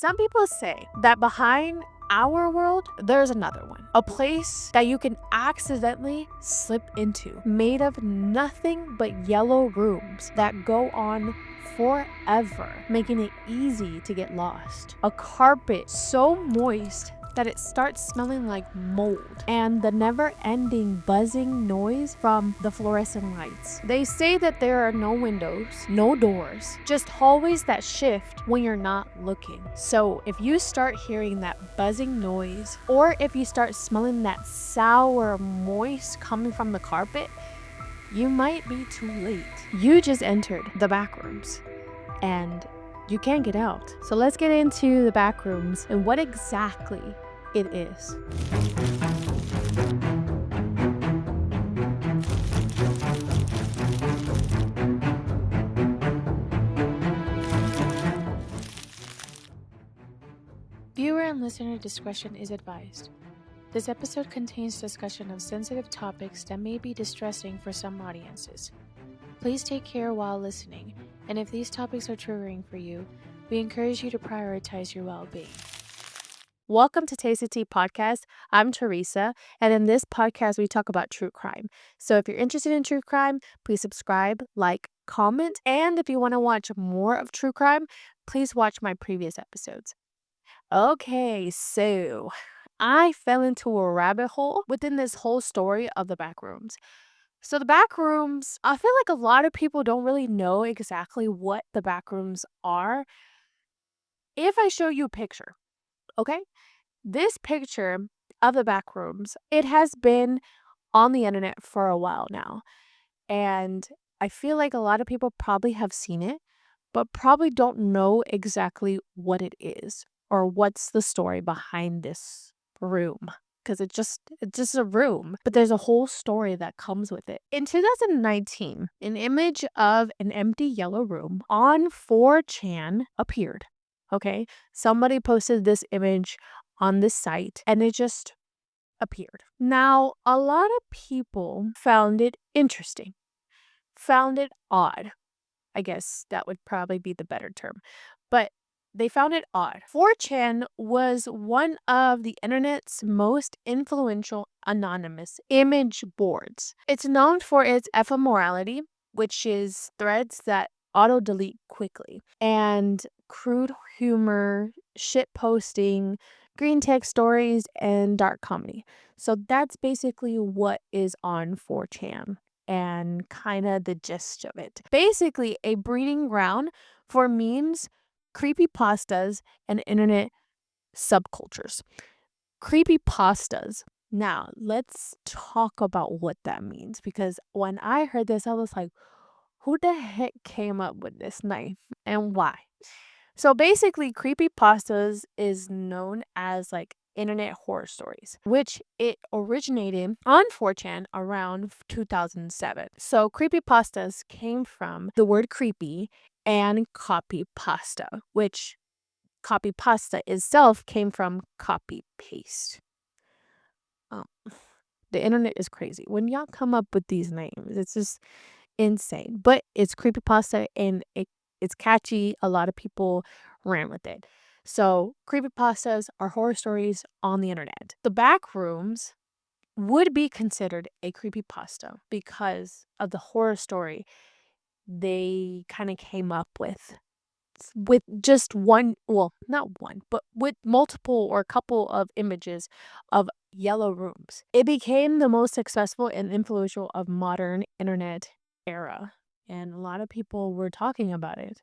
Some people say that behind our world, there's another one. A place that you can accidentally slip into, made of nothing but yellow rooms that go on forever, making it easy to get lost. A carpet so moist that it starts smelling like mold, and the never-ending buzzing noise from the fluorescent lights. They say that there are no windows, no doors, just hallways that shift when you're not looking. So if you start hearing that buzzing noise, or if you start smelling that sour moist coming from the carpet, you might be too late. You just entered the back rooms, and you can't get out. So let's get into the back rooms and what exactly it is. Viewer and listener discretion is advised. This episode contains discussion of sensitive topics that may be distressing for some audiences. Please take care while listening, and if these topics are triggering for you, we encourage you to prioritize your well-being. Welcome to Tasty Tea Podcast. I'm Teresa, and in this podcast, we talk about true crime. So if you're interested in true crime, please subscribe, like, comment, and if you want to watch more of true crime, please watch my previous episodes. Okay, so I fell into a rabbit hole within this whole story of the Backrooms. So the Backrooms, I feel like a lot of people don't really know exactly what the Backrooms are. If I show you a picture, okay? This picture of the Backrooms, it has been on the internet for a while now. And I feel like a lot of people probably have seen it, but probably don't know exactly what it is or what's the story behind this room. Because it's just a room, but there's a whole story that comes with it. In 2019, an image of an empty yellow room on 4chan appeared. Okay, somebody posted this image on this site and it just appeared. Now, a lot of people found it interesting, found it odd. I guess that would probably be the better term. But they found it odd. 4chan was one of the internet's most influential anonymous image boards. It's known for its ephemerality, which is threads that auto-delete quickly, and crude humor, shit posting, green text stories, and dark comedy. So that's basically what is on 4chan and kind of the gist of it. Basically, a breeding ground for memes, creepypastas, and internet subcultures. Creepypastas. Now, let's talk about what that means, because when I heard this, I was like, who the heck came up with this knife and why? So basically, creepypastas is known as like internet horror stories, which it originated on 4chan around 2007. So creepypastas came from the word creepy and copy pasta, which copy pasta itself came from copy paste. Um, the internet is crazy. When y'all come up with these names, it's just insane. But it's creepypasta and it's catchy. A lot of people ran with it. So creepypastas are horror stories on the internet. The Backrooms would be considered a creepypasta because of the horror story they kind of came up with just one, well, not one, but with multiple or a couple of images of yellow rooms. It became the most successful and influential of modern internet era, and a lot of people were talking about it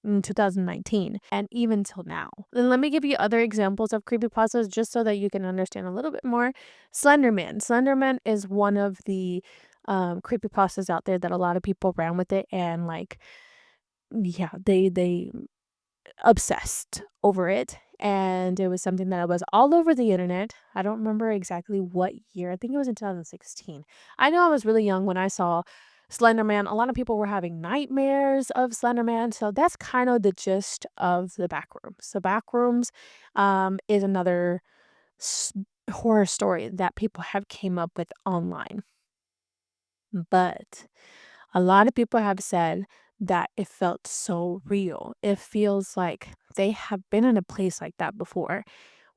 in 2019 and even till now. And let me give you other examples of creepypastas just so that you can understand a little bit more. Slenderman. Slenderman is one of the creepypastas out there that a lot of people ran with it, and like, yeah, they obsessed over it, and it was something that was all over the internet. I don't remember exactly what year. I think it was in 2016. I know I was really young when I saw Slenderman. A lot of people were having nightmares of Slenderman, so that's kind of the gist of the Backrooms. The Backrooms is another horror story that people have came up with online. But a lot of people have said that it felt so real. It feels like they have been in a place like that before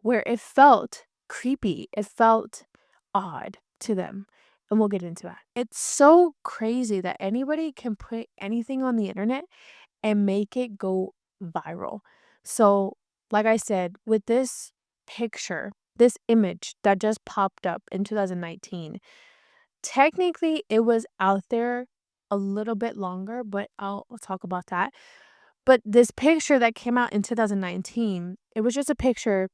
where it felt creepy. It felt odd to them. And we'll get into that. It's so crazy that anybody can put anything on the internet and make it go viral. So, like I said, with this picture, this image that just popped up in 2019, technically it was out there a little bit longer, but I'll talk about that. But this picture that came out in 2019, it was just a picture,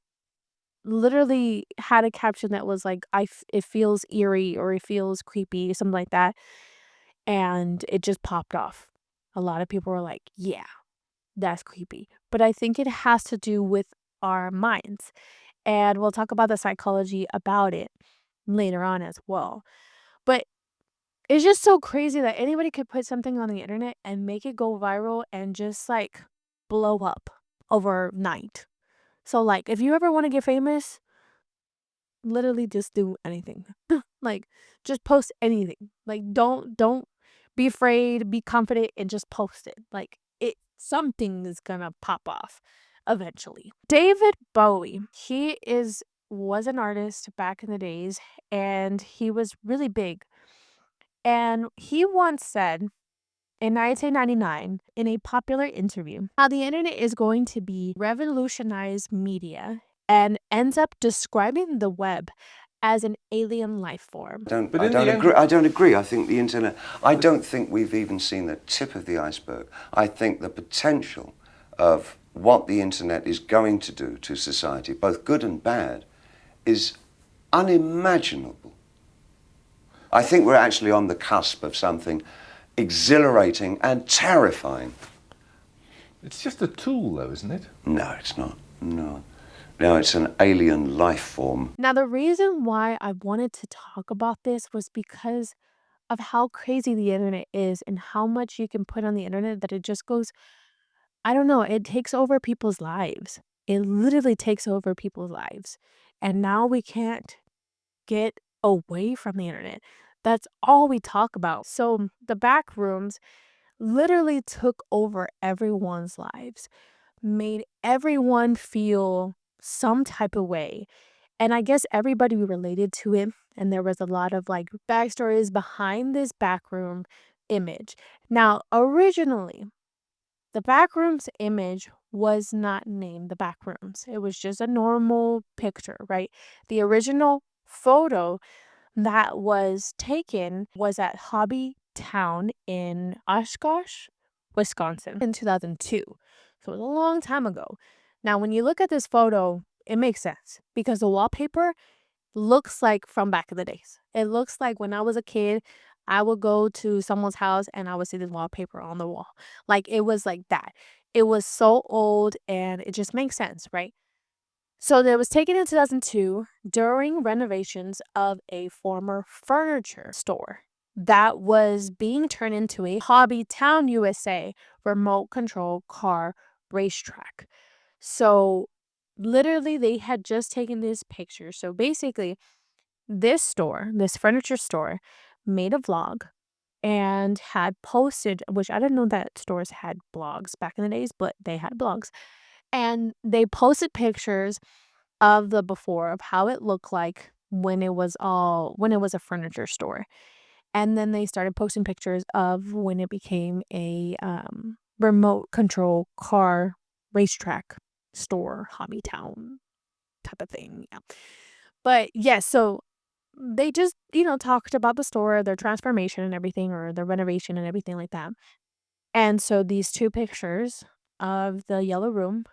literally had a caption that was like, it feels eerie or it feels creepy, something like that. And it just popped off. A lot of people were like, yeah, that's creepy. But I think it has to do with our minds. And we'll talk about the psychology about it later on as well. But it's just so crazy that anybody could put something on the internet and make it go viral and just like blow up overnight. So like if you ever want to get famous, literally just do anything. Like just post anything. Like don't be afraid, be confident and just post it. Like it something is gonna pop off eventually. David Bowie, he was an artist back in the days and he was really big. And he once said in 1999 in a popular interview how the internet is going to be revolutionize media and ends up describing the web as an alien life form. I don't agree. I think the internet, I don't think we've even seen the tip of the iceberg. I think the potential of what the internet is going to do to society, both good and bad, is unimaginable. I think we're actually on the cusp of something exhilarating and terrifying. It's just a tool, though, isn't it? No, it's not. No. No, it's an alien life form. Now, the reason why I wanted to talk about this was because of how crazy the internet is and how much you can put on the internet that it just goes, I don't know, it takes over people's lives. It literally takes over people's lives. And now we can't get away from the internet. That's all we talk about. So the back rooms literally took over everyone's lives, made everyone feel some type of way. And I guess everybody related to it. And there was a lot of like backstories behind this backroom image. Now, originally, the backrooms image was not named the backrooms. It was just a normal picture, right? The original photo that was taken was at Hobby Town in Oshkosh, Wisconsin in 2002. So it was a long time ago. Now, when you look at this photo, it makes sense because the wallpaper looks like from back in the days. It looks like when I was a kid, I would go to someone's house and I would see the wallpaper on the wall. Like it was like that. It was so old and it just makes sense, right? So it was taken in 2002 during renovations of a former furniture store that was being turned into a Hobby Town, USA remote control car racetrack. So literally they had just taken this picture. So basically this store, this furniture store, made a vlog and had posted, which I didn't know that stores had blogs back in the days, but they had blogs. And they posted pictures of the before of how it looked like when it was a furniture store. And then they started posting pictures of when it became a remote control car racetrack store, hobby town type of thing. Yeah. But yes, so they just, talked about the store, their transformation and everything, or the renovation and everything like that. And so these two pictures of the yellow room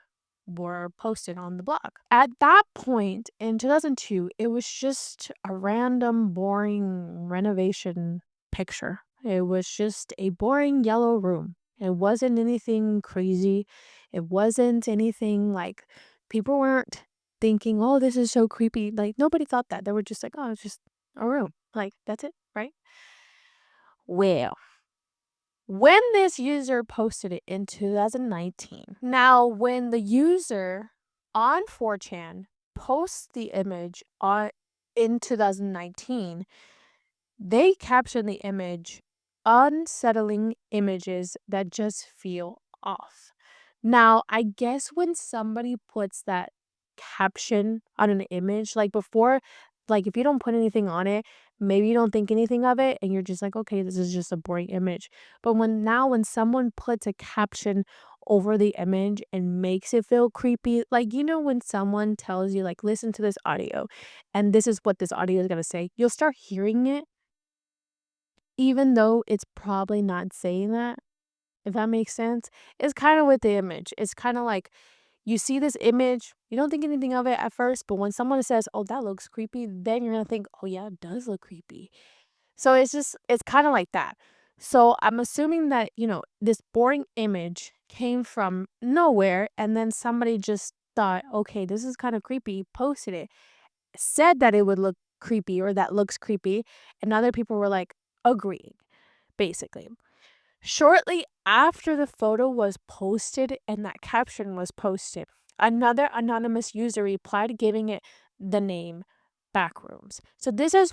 were posted on the blog. At that point in 2002, it was just a random, boring renovation picture. It was just a boring yellow room. It wasn't anything crazy. It wasn't anything like people weren't thinking, oh, this is so creepy. Like nobody thought that. They were just like, oh, it's just a room. Like that's it, right? Well, when this user posted it in 2019. Now, when the user on 4chan posts the image in 2019, they caption the image unsettling images that just feel off. Now, I guess when somebody puts that caption on an image, like before, like if you don't put anything on it, maybe you don't think anything of it and you're just like, okay, this is just a boring image. But when someone puts a caption over the image and makes it feel creepy, like when someone tells you like listen to this audio and this is what this audio is going to say, you'll start hearing it even though it's probably not saying that, if that makes sense. It's kind of with the image. It's kind of like you see this image, you don't think anything of it at first, but when someone says, oh, that looks creepy, then you're going to think, oh, yeah, it does look creepy. So it's kind of like that. So I'm assuming that, this boring image came from nowhere and then somebody just thought, okay, this is kind of creepy, posted it, said that it would look creepy or that looks creepy, and other people were like agreeing, basically. Shortly after the photo was posted and that caption was posted, another anonymous user replied, giving it the name Backrooms. So this is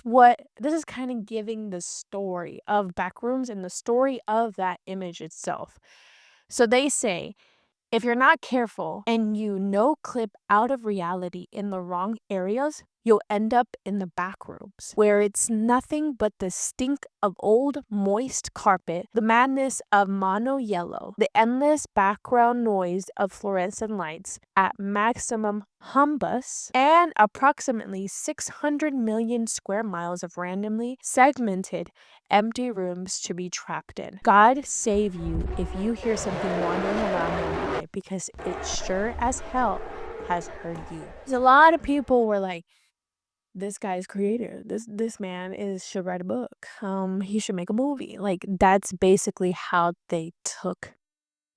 kind of giving the story of Backrooms and the story of that image itself. So they say, if you're not careful and you clip out of reality in the wrong areas, you'll end up in the back rooms, where it's nothing but the stink of old, moist carpet, the madness of mono yellow, the endless background noise of fluorescent lights at maximum humbus, and approximately 600 million square miles of randomly segmented empty rooms to be trapped in. God save you if you hear something wandering around one day, because it sure as hell has heard you. There's a lot of people were like, this guy's creative. This man should write a book. He should make a movie. Like, that's basically how they took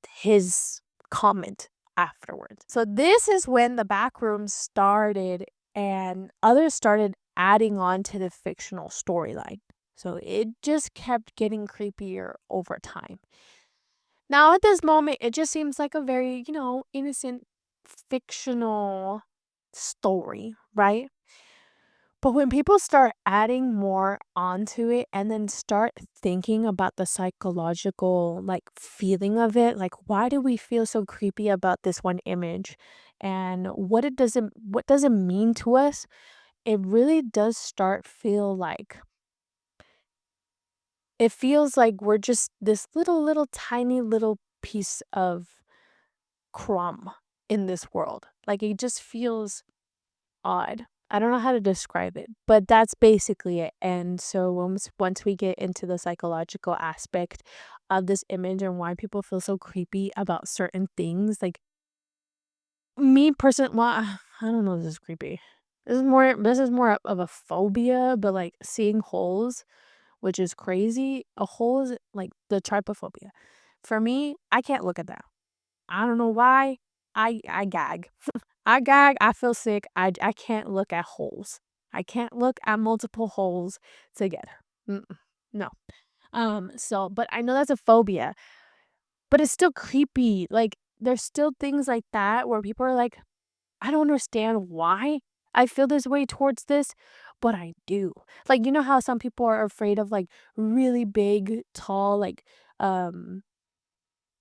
his comment afterwards. So this is when the Backrooms started and others started adding on to the fictional storyline. So it just kept getting creepier over time. Now at this moment, it just seems like a very, innocent fictional story, right? But when people start adding more onto it and then start thinking about the psychological feeling of it, like why do we feel so creepy about this one image and what does it mean to us? It really does start it feels like we're just this little tiny little piece of crumb in this world. Like it just feels odd. I don't know how to describe it, but that's basically it. And so once we get into the psychological aspect of this image and why people feel so creepy about certain things, like me personally, well, I don't know if this is creepy. This is more of a phobia, but like seeing holes, which is crazy. A hole is like the trypophobia. For me, I can't look at that. I don't know why. I gag. I gag. I feel sick. I can't look at holes. I can't look at multiple holes together. No. But I know that's a phobia, but it's still creepy. Like there's still things like that where people are like, I don't understand why I feel this way towards this, but I do. Like how some people are afraid of like really big, tall, um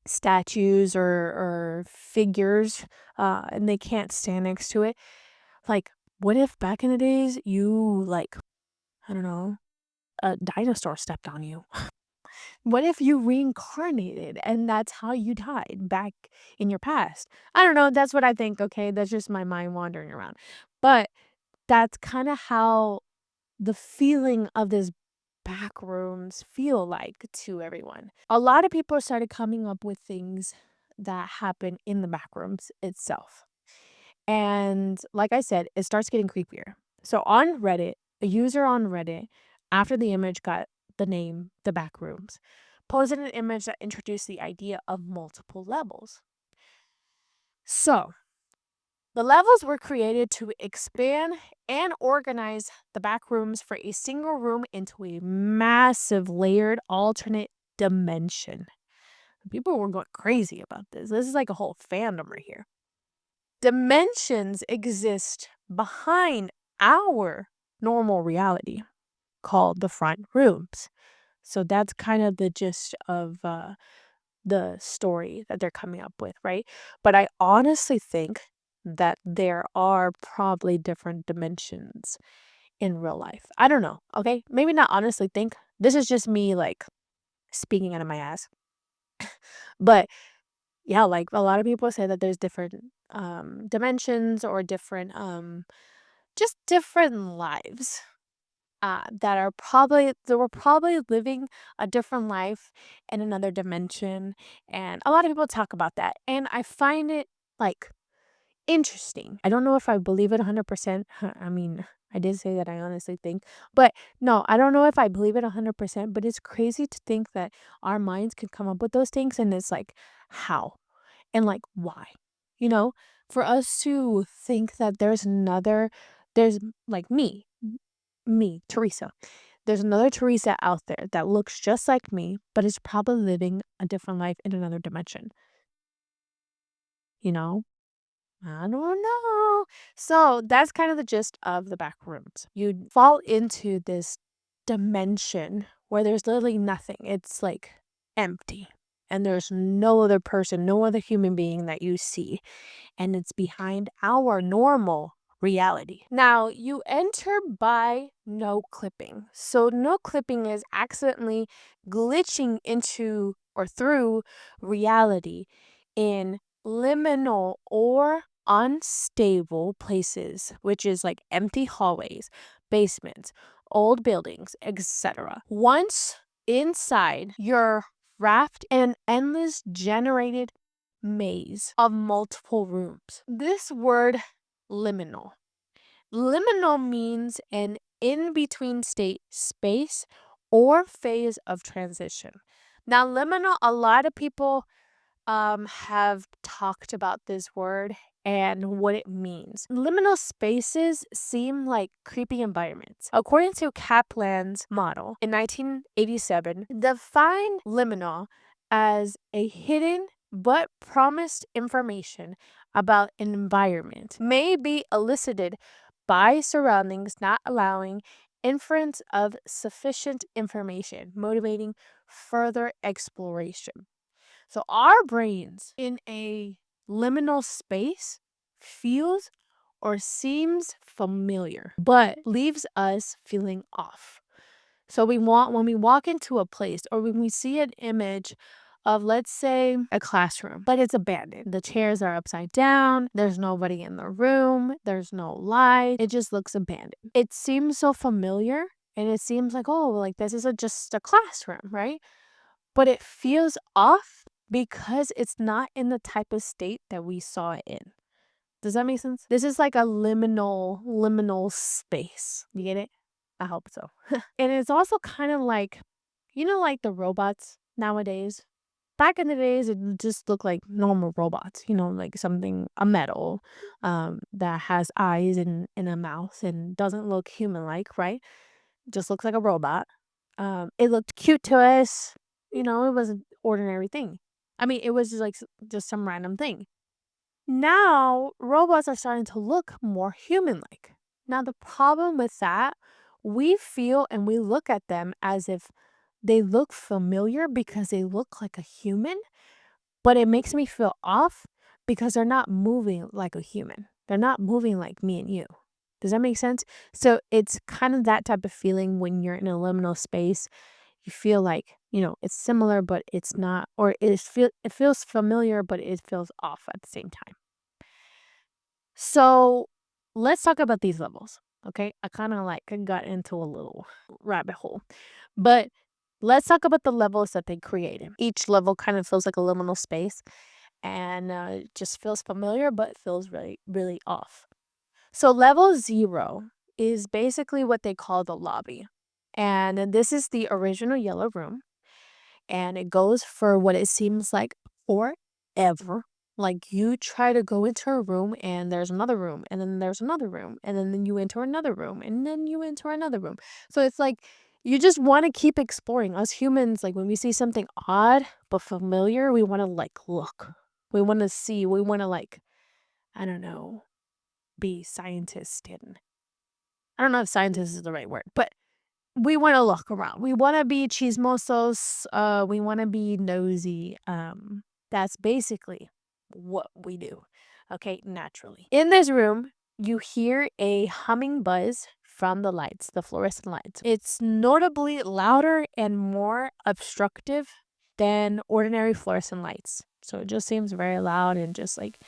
statues or figures, and they can't stand next to it. Like, what if back in the days you I don't know, a dinosaur stepped on you? What if you reincarnated and that's how you died back in your past? I don't know. That's what I think. Okay, that's just my mind wandering around, but that's kind of how the feeling of this Backrooms feel like to everyone. A lot of people started coming up with things that happen in the Backrooms itself. And like I said, it starts getting creepier. So on Reddit, a user on Reddit, after the image got the name The Backrooms, posted an image that introduced the idea of multiple levels. So the levels were created to expand and organize the back rooms for a single room into a massive layered alternate dimension. People were going crazy about this. This is like a whole fandom right here. Dimensions exist behind our normal reality called the front rooms. So that's kind of the gist of the story that they're coming up with, right? But I honestly think that there are probably different dimensions in real life. I don't know. Okay. Maybe not honestly think. This is just me like speaking out of my ass. But yeah, like a lot of people say that there's different dimensions or different just different lives that were probably living a different life in another dimension. And a lot of people talk about that. And I find it like interesting. I don't know if I believe it 100%. I mean, I did say that I honestly think, but no, I don't know if I believe it 100%, but it's crazy to think that our minds can come up with those things. And it's like, how? And like, why? You know, for us to think that there's like me, Teresa. There's another Teresa out there that looks just like me, but is probably living a different life in another dimension. You know? I don't know. So that's kind of the gist of the back rooms. You fall into this dimension where there's literally nothing. It's like empty. And there's no other person, no other human being that you see. And it's behind our normal reality. Now, you enter by no clipping. So, no clipping is accidentally glitching into or through reality in liminal or unstable places, which is like empty hallways, basements, old buildings, etc. Once inside, you're wrapped in an endless generated maze of multiple rooms. This word liminal. Liminal means an in-between state, space, or phase of transition. Now, liminal, a lot of people have talked about this word and what it means. Liminal spaces seem like creepy environments. According to Kaplan's model in 1987, defined liminal as a hidden but promised information about an environment may be elicited by surroundings not allowing inference of sufficient information, motivating further exploration. So our brains in a liminal space feels or seems familiar, but leaves us feeling off. So when we walk into a place or when we see an image of, let's say, a classroom, but it's abandoned. The chairs are upside down. There's nobody in the room. There's no light. It just looks abandoned. It seems so familiar and it seems like, oh, like this is just a classroom, right? But it feels off because it's not in the type of state that we saw it in. Does that make sense? This is like a liminal space. You get it? I hope so. And it's also kind of like, like the robots nowadays. Back in the days, it just looked like normal robots, like a metal that has eyes and a mouth and doesn't look human-like, right? Just looks like a robot. It looked cute to us. It was an ordinary thing. I mean, it was just some random thing. Now, robots are starting to look more human-like. Now, the problem with that, we feel and we look at them as if they look familiar because they look like a human, but it makes me feel off because they're not moving like a human. They're not moving like me and you. Does that make sense? So it's kind of that type of feeling when you're in a liminal space. You feel like, it's similar, but it's not, or it feels familiar, but it feels off at the same time. So let's talk about these levels. Okay. I kind of got into a little rabbit hole, but let's talk about the levels that they created. Each level kind of feels like a liminal space and it just feels familiar, but feels really, really off. So level 0 is basically what they call the lobby. And this is the original yellow room. And it goes for what it seems like forever. Like you try to go into a room and there's another room and then there's another room and then you enter another room and then you enter another room. So it's like you just want to keep exploring. Us humans, like when we see something odd but familiar, we want to look. We want to see. We want to I don't know, be scientist and I don't know if scientist is the right word, but we want to look around. We want to be chismosos. We want to be nosy. That's basically what we do. Okay, naturally. In this room, you hear a humming buzz from the lights, the fluorescent lights. It's notably louder and more obstructive than ordinary fluorescent lights. So it just seems very loud and just like,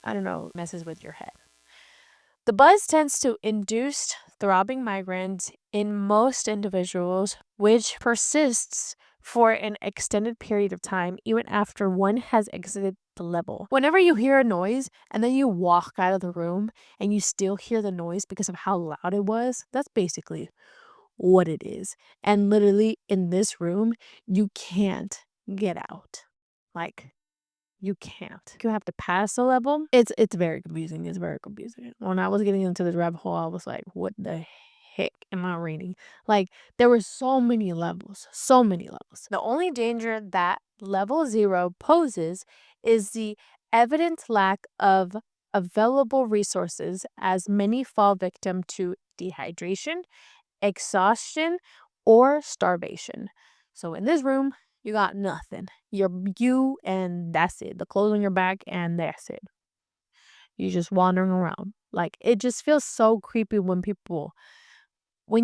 I don't know, messes with your head. The buzz tends to induce throbbing migraines in most individuals, which persists for an extended period of time, even after one has exited the level. Whenever you hear a noise and then you walk out of the room and you still hear the noise because of how loud it was, that's basically what it is. And literally in this room, you can't get out. Like, you can't. You have to pass a level. It's very confusing. It's very confusing. When I was getting into this rabbit hole, I was like, what the heck am I reading? Like, there were so many levels. So many levels. The only danger that level 0 poses is the evident lack of available resources, as many fall victim to dehydration, exhaustion, or starvation. So in this room, you got nothing. You're you and that's it. The clothes on your back and that's it. You're just wandering around. Like, it just feels so creepy when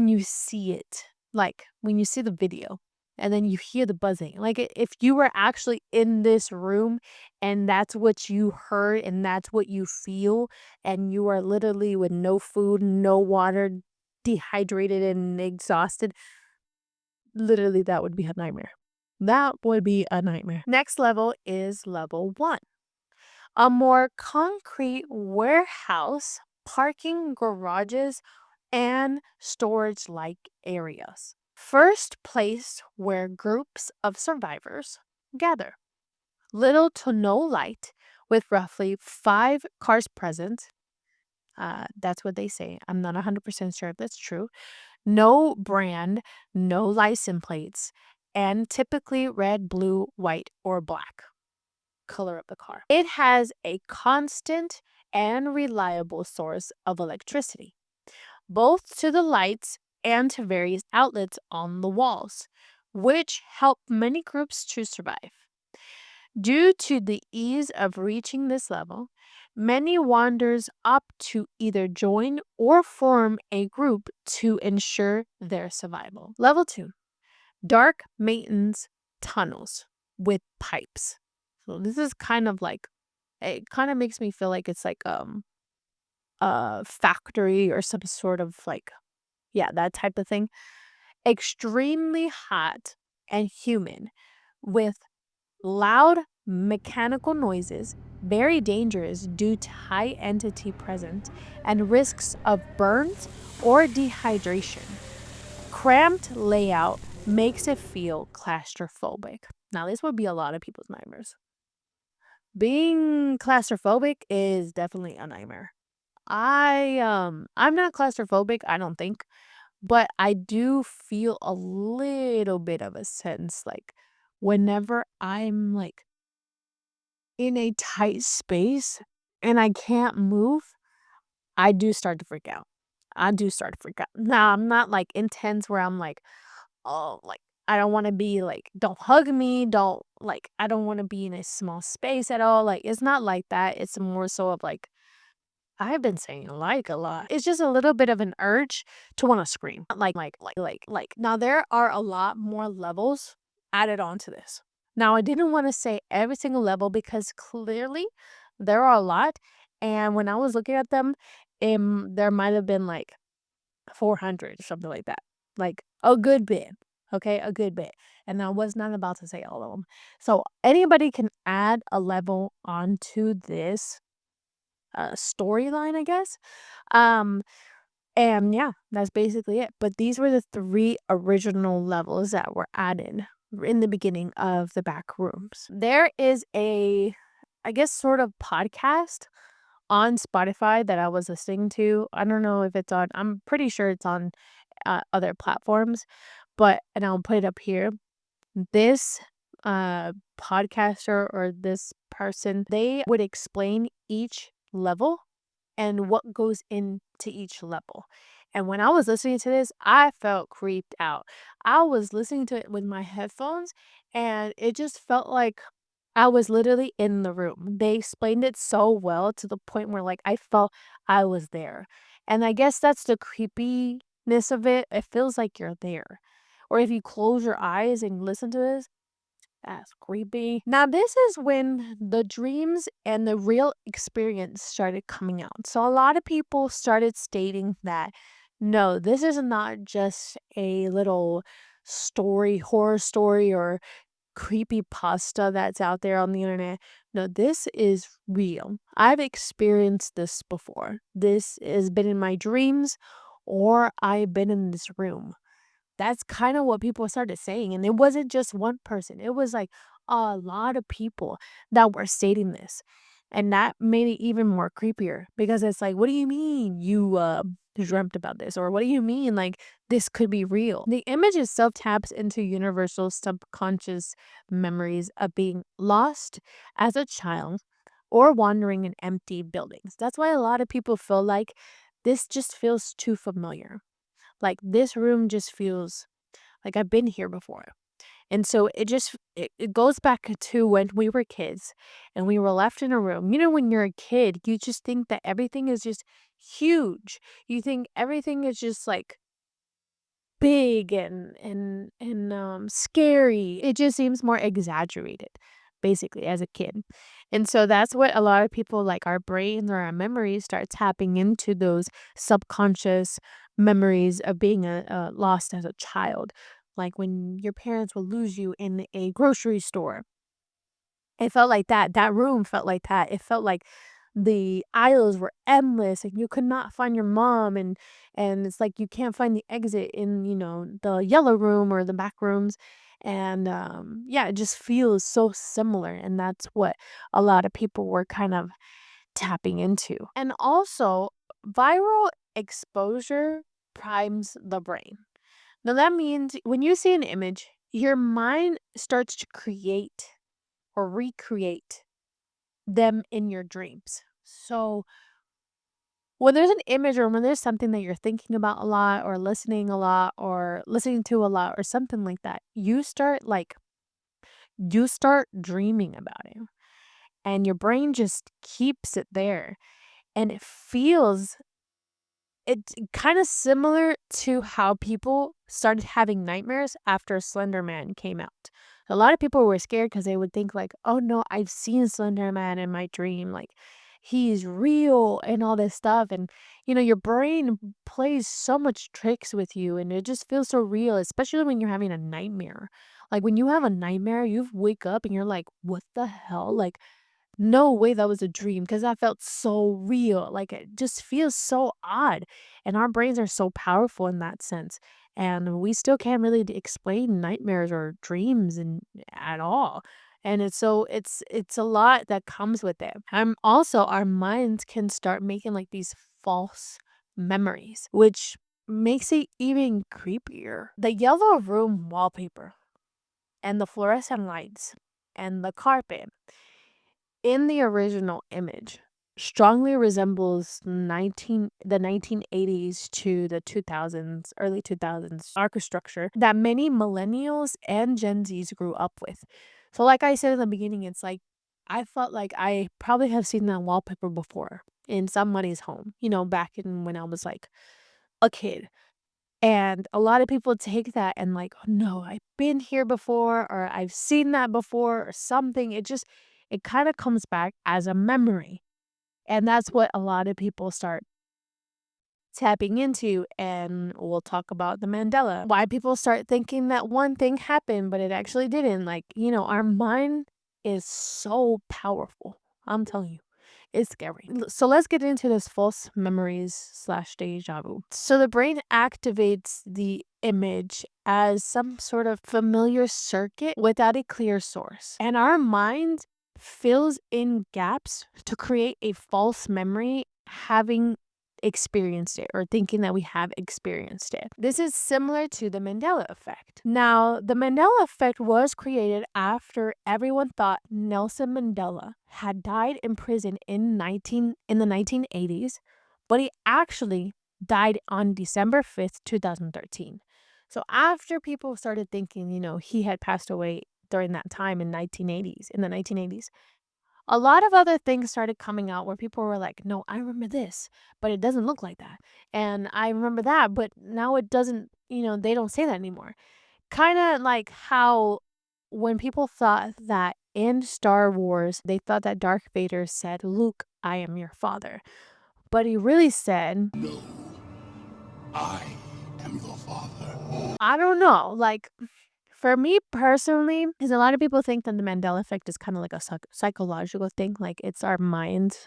you see it. Like, when you see the video and then you hear the buzzing. Like, if you were actually in this room and that's what you heard and that's what you feel, and you are literally with no food, no water, dehydrated and exhausted, literally that would be a nightmare. That would be a nightmare. Next level is level 1. A more concrete warehouse, parking garages, and storage-like areas. First place where groups of survivors gather. Little to no light, with roughly 5 cars present. That's what they say. I'm not 100% sure if that's true. No brand, no license plates, and typically red, blue, white, or black color of the car. It has a constant and reliable source of electricity, both to the lights and to various outlets on the walls, which help many groups to survive. Due to the ease of reaching this level, many wanderers opt to either join or form a group to ensure their survival. Level 2, dark maintenance tunnels with pipes. So this is kind of like, it kind of makes me feel like it's like a factory or some sort of like, yeah, that type of thing. Extremely hot and humid with loud mechanical noises, very dangerous due to high entity present and risks of burns or dehydration. Cramped layout makes it feel claustrophobic. Now, this would be a lot of people's nightmares. Being claustrophobic is definitely a nightmare. I'm not claustrophobic, I don't think, but I do feel a little bit of a sense like whenever I'm like in a tight space and I can't move, I do start to freak out. I do start to freak out. Now, I'm not like intense where I'm like, oh, like I don't want to be like, don't hug me, don't like, I don't want to be in a small space at all. Like, it's not like that. It's more so of like, I've been saying like a lot. It's just a little bit of an urge to want to scream. Like. Now, there are a lot more levels added onto this. Now, I didn't want to say every single level because clearly there are a lot. And when I was looking at them, there might have been like 400 or something like that. Like a good bit. Okay, a good bit. And I was not about to say all of them. So anybody can add a level onto this storyline, I guess. Um, and yeah, that's basically it. But these were the 3 original levels that were added in the beginning of the Backrooms. There is a, I guess, sort of podcast on Spotify that I was listening to. I don't know if it's on, I'm pretty sure it's on other platforms, and I'll put it up here. This podcaster or this person, they would explain each level and what goes into each level. And when I was listening to this, I felt creeped out. I was listening to it with my headphones, and it just felt like I was literally in the room. They explained it so well to the point where, like, I felt I was there. And I guess that's the creepiness of it. It feels like you're there. Or if you close your eyes and listen to this, that's creepy. Now, this is when the dreams and the real experience started coming out. So, a lot of people started stating that no, this is not just a little story, horror story, or creepy pasta that's out there on the internet. No, this is real. I've experienced this before. This has been in my dreams, or I've been in this room. That's kind of what people started saying, and it wasn't just one person. It was, like, a lot of people that were stating this, and that made it even more creepier because it's like, "What do you mean you, dreamt about this?" Or, "What do you mean, like, this could be real?" The image itself taps into universal subconscious memories of being lost as a child or wandering in empty buildings. That's why a lot of people feel like this just feels too familiar. Like, this room just feels like I've been here before. And so it goes back to when we were kids and we were left in a room. You know, when you're a kid, you just think that everything is just huge. You think everything is just like big and scary. It just seems more exaggerated, basically, as a kid. And so that's what a lot of people, like, our brains or our memories start tapping into those subconscious memories of being lost as a child. Like when your parents will lose you in a grocery store, it felt like that. That room felt like that. It felt like the aisles were endless and you could not find your mom, and it's like you can't find the exit in, the yellow room or the back rooms. And yeah, it just feels so similar, and that's what a lot of people were kind of tapping into. And also, viral exposure primes the brain. Now that means when you see an image, your mind starts to create or recreate them in your dreams. So when there's an image or when there's something that you're thinking about a lot or listening a lot or listening to a lot or something like that, you start dreaming about it, and your brain just keeps it there, and it's kind of similar to how people started having nightmares after Slender Man came out. A lot of people were scared because they would think like, "Oh no, I've seen Slender Man in my dream. Like, he's real and all this stuff." And your brain plays so much tricks with you, and it just feels so real, especially when you're having a nightmare. Like when you have a nightmare, you wake up and you're like, "What the hell?" Like, no way that was a dream because that felt so real. Like, it just feels so odd. And our brains are so powerful in that sense. And we still can't really explain nightmares or dreams at all. And it's a lot that comes with it. Also, our minds can start making like these false memories, which makes it even creepier. The yellow room wallpaper and the fluorescent lights and the carpet in the original image strongly resembles the 1980s to the 2000s, early 2000s architecture structure that many millennials and Gen Zs grew up with. So like I said in the beginning, it's like I felt like I probably have seen that wallpaper before in somebody's home, back in when I was like a kid. And a lot of people take that and like, "Oh, no, I've been here before," or "I've seen that before," or something. It kind of comes back as a memory. And that's what a lot of people start tapping into. And we'll talk about the Mandela. Why people start thinking that one thing happened, but it actually didn't. Like, our mind is so powerful. I'm telling you. It's scary. So let's get into this false memories slash deja vu. So the brain activates the image as some sort of familiar circuit without a clear source. And our mind fills in gaps to create a false memory, having experienced it or thinking that we have experienced it. This is similar to the Mandela effect. Now, the Mandela effect was created after everyone thought Nelson Mandela had died in prison in the 1980s, but he actually died on December 5th, 2013. So after people started thinking, he had passed away during that time in the 1980s, a lot of other things started coming out where people were like, no, I remember this, but it doesn't look like that. And I remember that, but now it doesn't, they don't say that anymore. Kind of like how when people thought that in Star Wars, they thought that Darth Vader said, Luke, I am your father. But he really said, No, I am your father. I don't know. Like, for me personally, because a lot of people think that the Mandela effect is kind of like a psychological thing. Like, it's our mind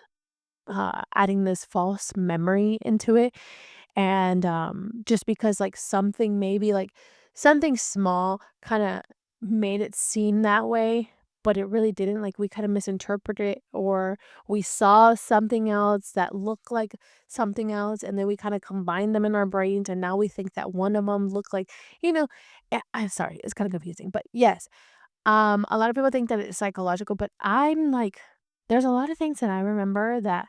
adding this false memory into it. And just because, like, something small kind of made it seem that way, but it really didn't. Like, we kind of misinterpreted it, or we saw something else that looked like something else, and then we kind of combined them in our brains, and now we think that one of them looked like, I'm sorry, it's kind of confusing, but yes, a lot of people think that it's psychological, but I'm like, there's a lot of things that I remember that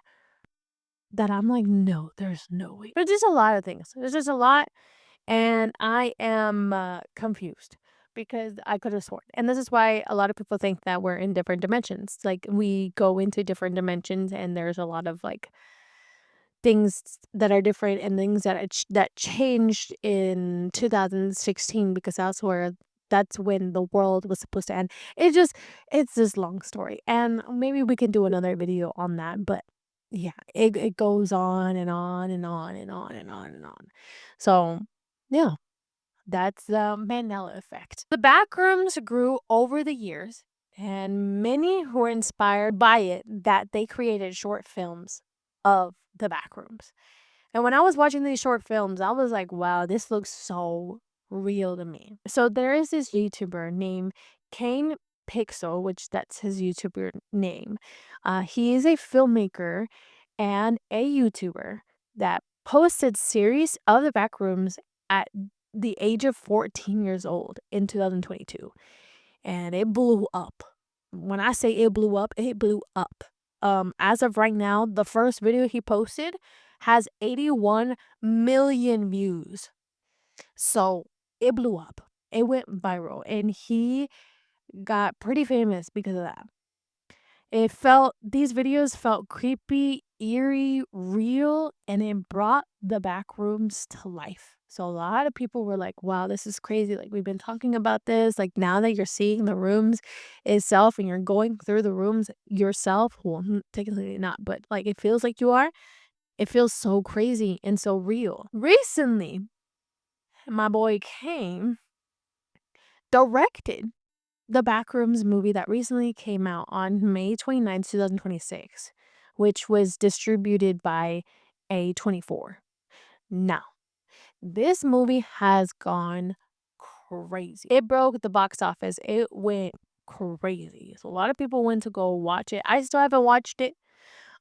I'm like, no, there's no way. There's just a lot of things. There's just a lot, and I am confused because I could have sworn. And this is why a lot of people think that we're in different dimensions. Like, we go into different dimensions, and there's a lot of like things that are different and things that changed in 2016, because that's when the world was supposed to end. It's this long story, and maybe we can do another video on that, but yeah, it goes on and on and on and on and on and on. So yeah, that's the Mandela effect. The Backrooms grew over the years, and many were inspired by it that they created short films of the Backrooms. And when I was watching these short films, I was like, wow, this looks so real to me. So there is this YouTuber named Kane Pixel, which that's his YouTuber name. He is a filmmaker and a YouTuber that posted series of the Backrooms at the age of 14 years old in 2022. And it blew up. When I say it blew up, it blew up. As of right now, the first video he posted has 81 million views. So it blew up. It went viral, and he got pretty famous because of that. These videos felt creepy, eerie, real, and it brought the Backrooms to life. So a lot of people were like, wow, this is crazy. Like, we've been talking about this. Like, now that you're seeing the rooms itself and you're going through the rooms yourself, well, technically not, but like, it feels like you are. It feels so crazy and so real. Recently, my boy Kane directed the Backrooms movie that recently came out on May 29th, 2026, which was distributed by A24. Now, this movie has gone crazy. It broke the box office. It went crazy. So a lot of people went to go watch it. I still haven't watched it.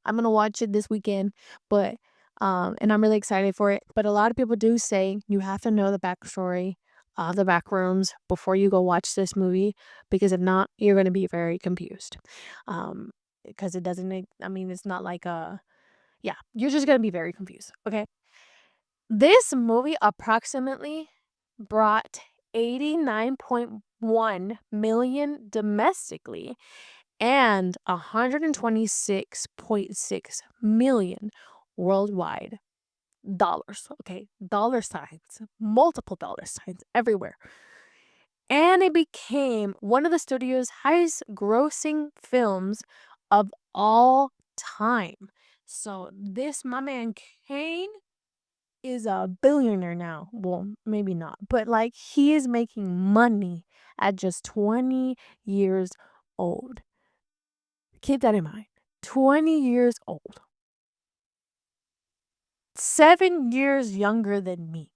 I'm gonna watch it this weekend, but and I'm really excited for it. But a lot of people do say you have to know the backstory of the Backrooms before you go watch this movie, because if not, you're gonna be very confused. Because it doesn't make, I mean, it's not like yeah, you're just gonna be very confused. Okay. This movie approximately brought 89.1 million domestically and 126.6 million worldwide dollars. Okay, dollar signs, multiple dollar signs everywhere. And it became one of the studio's highest grossing films of all time. So this, my man Kane, is a billionaire now. Well, maybe not, but like, he is making money at just 20 years old. Keep that in mind. 20 years old. 7 years younger than me.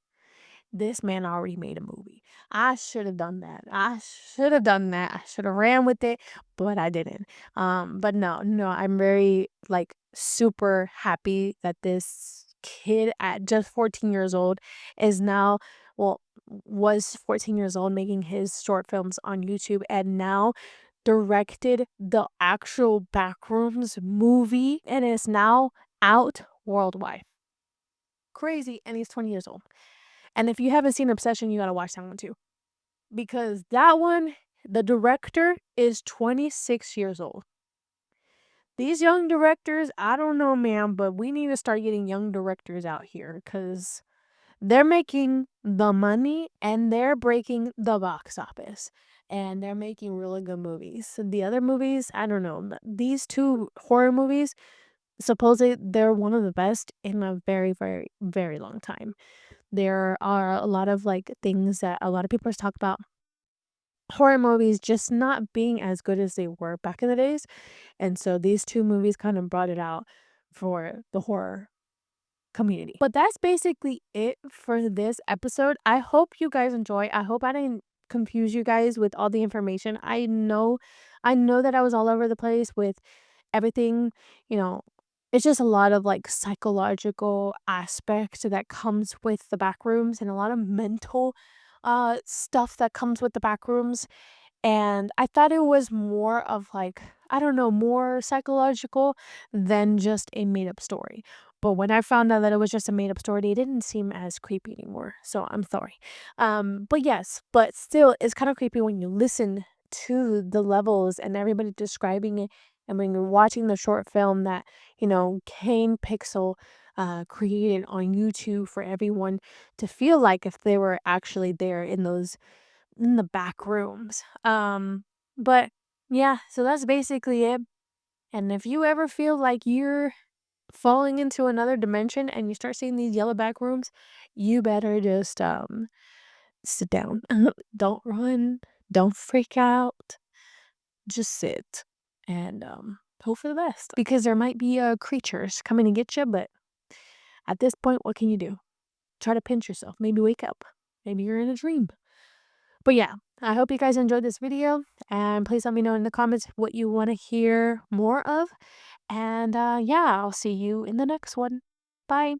This man already made a movie. I should have done that. I should have done that. I should have ran with it, but I didn't. But no, I'm very, like, super happy that this kid at just 14 years old is now, well, was 14 years old making his short films on YouTube, and now directed the actual Backrooms movie, and is now out worldwide. crazy, and he's 20 years old. And if you haven't seen Obsession, you gotta watch that one too. Because that one, the director is 26 years old. These young directors, I don't know, man, but we need to start getting young directors out here because they're making the money and they're breaking the box office. And they're making really good movies. The other movies, I don't know. These two horror movies, supposedly they're one of the best in a very, very, very long time. There are a lot of like things that a lot of people talk about horror movies just not being as good as they were back in the days. And so these two movies kind of brought it out for the horror community. But that's basically it for this episode. I hope you guys enjoy. I hope I didn't confuse you guys with all the information. I know that I was all over the place with everything, you know. It's just a lot of like psychological aspect that comes with the back rooms and a lot of mental stuff that comes with the back rooms. And I thought it was more of like, I don't know, more psychological than just a made up story. But when I found out that it was just a made up story, it didn't seem as creepy anymore. So I'm sorry. But yes, but still, it's kind of creepy when you listen to the levels and everybody describing it. And when you're watching the short film that, Kane Pixel created on YouTube for everyone to feel like if they were actually there in the back rooms. But yeah, so that's basically it. And if you ever feel like you're falling into another dimension and you start seeing these yellow back rooms, you better just sit down. Don't run. Don't freak out. Just sit and hope for the best. Because there might be creatures coming to get you, but at this point, what can you do? Try to pinch yourself. Maybe wake up. Maybe you're in a dream. But yeah, I hope you guys enjoyed this video, and please let me know in the comments what you want to hear more of. And yeah, I'll see you in the next one. Bye.